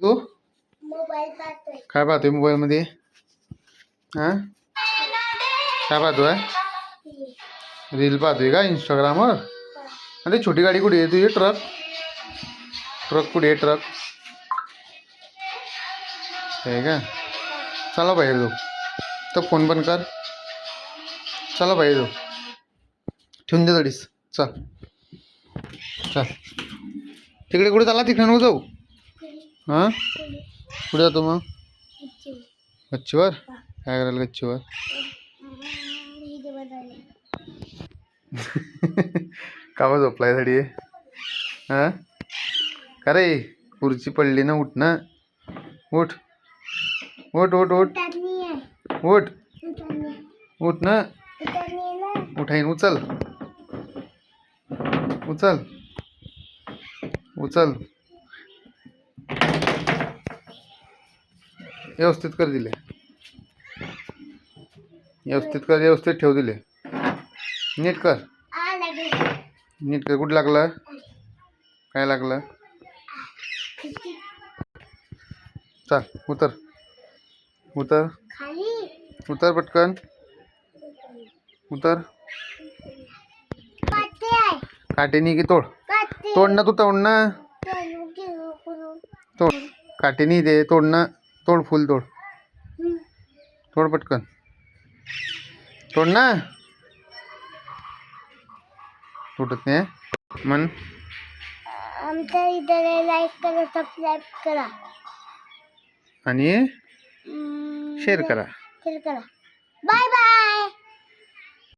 तू काय पाहतोय मोबाईल मध्ये? हा काय पाहतोय? रील पाहतोय का इंस्टाग्रामवर? अरे छोटी गाडी कुठे आहे तुझी? ट्रक ट्रक कुठे आहे? ट्रक आहे का? चला बाहेर जाऊ. तो फोन बंद कर. चला बाहेर जाऊ. ठेवून दे तडीस. चल चल. तिकडे कुठे चालला? तिकडे नको जाऊ. हां कुठे जातो मग? गच्चीवर? काय करायला गच्चीवर? का बा झोपलाय थडी? हां का रे? खुर्ची पडली ना. उठ ना. उठ उठ उठ उठ उठ उठ ना. उठाईन. उचल उचल उचल. व्यवस्थित कर दिले. व्यवस्थित कर. व्यवस्थित ठेव दिले. नीट कर. नीट कर. कुठं लागलं? काय लागलं? चल उतर. उतर उतर पटकन. उतर. काटे नाही की तोड. तोड ना. तू तोड ना. तोड. काटे नाही दे. तोड ना. तोड. फुल तोड. तोड पटकन. तोड ना. तुटत नाही मन. आमच्या इथे लाईक करा, सबस्क्राईब करा आणि शेअर करा. Bye bye.